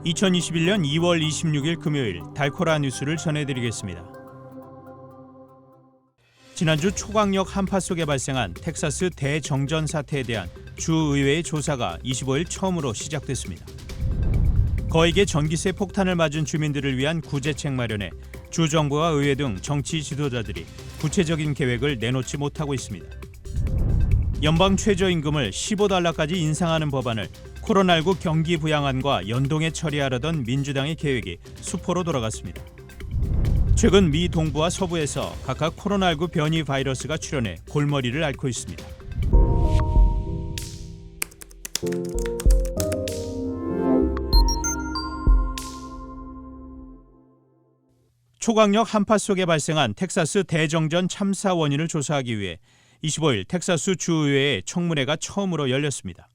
2021년 2월 26일 금요일 달코라 뉴스를 전해드리겠습니다. 지난주 초강력 한파 속에 발생한 텍사스 대정전 사태에 대한 주의회의 조사가 25일 처음으로 시작됐습니다. 거액의 전기세 폭탄을 맞은 주민들을 위한 구제책 마련에 주 정부와 의회 등 정치 지도자들이 구체적인 계획을 내놓지 못하고 있습니다. 연방 최저임금을 $15까지 인상하는 법안을 코로나19 경기 부양안과 연동해 처리하려던 민주당의 계획이 수포로 돌아갔습니다. 최근 미 동부와 서부에서 각각 코로나19 변이 바이러스가 출현해 골머리를 앓고 있습니다. 초강력 한파 속에 발생한 텍사스 대정전 참사 원인을 조사하기 위해 25일 텍사스 주의회의 청문회가 처음으로 열렸습니다.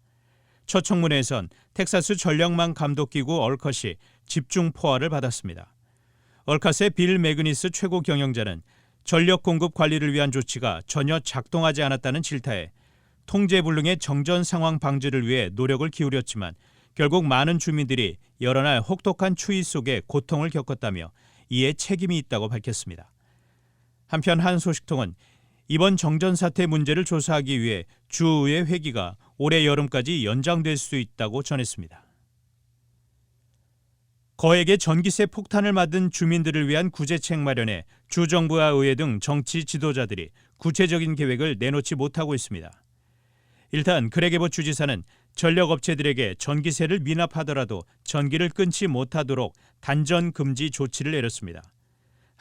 첫 청문회에선 텍사스 전력망 감독기구 얼컷이 집중 포화를 받았습니다. 얼컷의 빌 매그니스 최고 경영자는 전력 공급 관리를 위한 조치가 전혀 작동하지 않았다는 질타에 통제불능의 정전 상황 방지를 위해 노력을 기울였지만 결국 많은 주민들이 여러 날 혹독한 추위 속에 고통을 겪었다며 이에 책임이 있다고 밝혔습니다. 한편 한 소식통은 이번 정전 사태 문제를 조사하기 위해 주의회 회기가 올해 여름까지 연장될 수 있다고 전했습니다. 거액의 전기세 폭탄을 맞은 주민들을 위한 구제책 마련에 주 정부와 의회 등 정치 지도자들이 구체적인 계획을 내놓지 못하고 있습니다. 일단 그레게보 주지사는 전력업체들에게 전기세를 미납하더라도 전기를 끊지 못하도록 단전 금지 조치를 내렸습니다.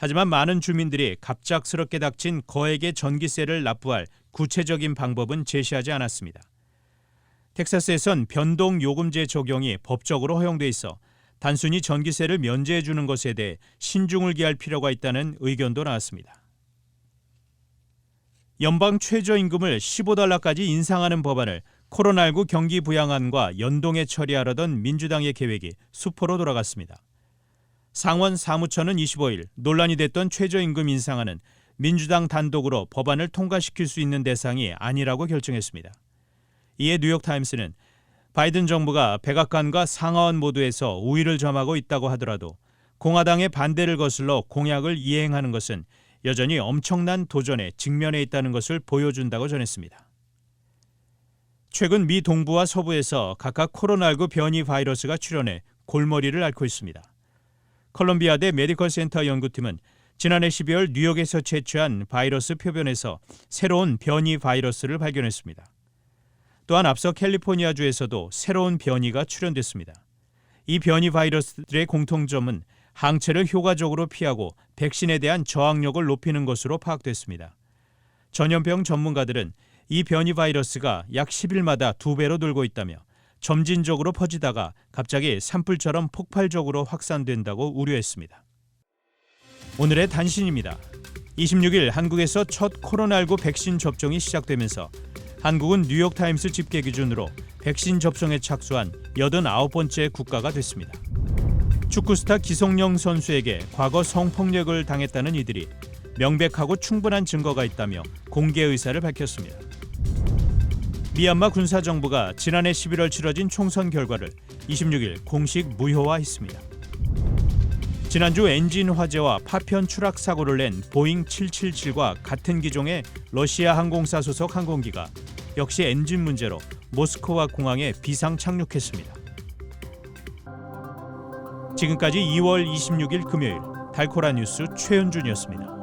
하지만 많은 주민들이 갑작스럽게 닥친 거액의 전기세를 납부할 구체적인 방법은 제시하지 않았습니다. 텍사스에선 변동 요금제 적용이 법적으로 허용돼 있어 단순히 전기세를 면제해 주는 것에 대해 신중을 기할 필요가 있다는 의견도 나왔습니다. 연방 최저임금을 $15까지 인상하는 법안을 코로나19 경기 부양안과 연동해 처리하려던 민주당의 계획이 수포로 돌아갔습니다. 상원 사무처는 25일 논란이 됐던 최저임금 인상안은 민주당 단독으로 법안을 통과시킬 수 있는 대상이 아니라고 결정했습니다. 이에 뉴욕타임스는 바이든 정부가 백악관과 상하원 모두에서 우위를 점하고 있다고 하더라도 공화당의 반대를 거슬러 공약을 이행하는 것은 여전히 엄청난 도전에 직면해 있다는 것을 보여준다고 전했습니다. 최근 미 동부와 서부에서 각각 코로나19 변이 바이러스가 출현해 골머리를 앓고 있습니다. 컬럼비아대 메디컬 센터 연구팀은 지난해 12월 뉴욕에서 채취한 바이러스 표변에서 새로운 변이 바이러스를 발견했습니다. 또한 앞서 캘리포니아주에서도 새로운 변이가 출현됐습니다. 이 변이 바이러스들의 공통점은 항체를 효과적으로 피하고 백신에 대한 저항력을 높이는 것으로 파악됐습니다. 전염병 전문가들은 이 변이 바이러스가 약 10일마다 2배로 늘고 있다며 점진적으로 퍼지다가 갑자기 산불처럼 폭발적으로 확산된다고 우려했습니다. 오늘의 단신입니다. 26일 한국에서 첫 코로나19 백신 접종이 시작되면서 한국은 뉴욕타임스 집계 기준으로 백신 접종에 착수한 89번째 국가가 됐습니다. 축구 스타 기성용 선수에게 과거 성폭력을 당했다는 이들이 명백하고 충분한 증거가 있다며 공개 의사를 밝혔습니다. 미얀마 군사정부가 지난해 11월 치러진 총선 결과를 26일 공식 무효화했습니다. 지난주 엔진 화재와 파편 추락 사고를 낸 보잉 777과 같은 기종의 러시아 항공사 소속 항공기가 역시 엔진 문제로 모스크바 공항에 비상 착륙했습니다. 지금까지 2월 26일 금요일 달코라 뉴스 최현준이었습니다.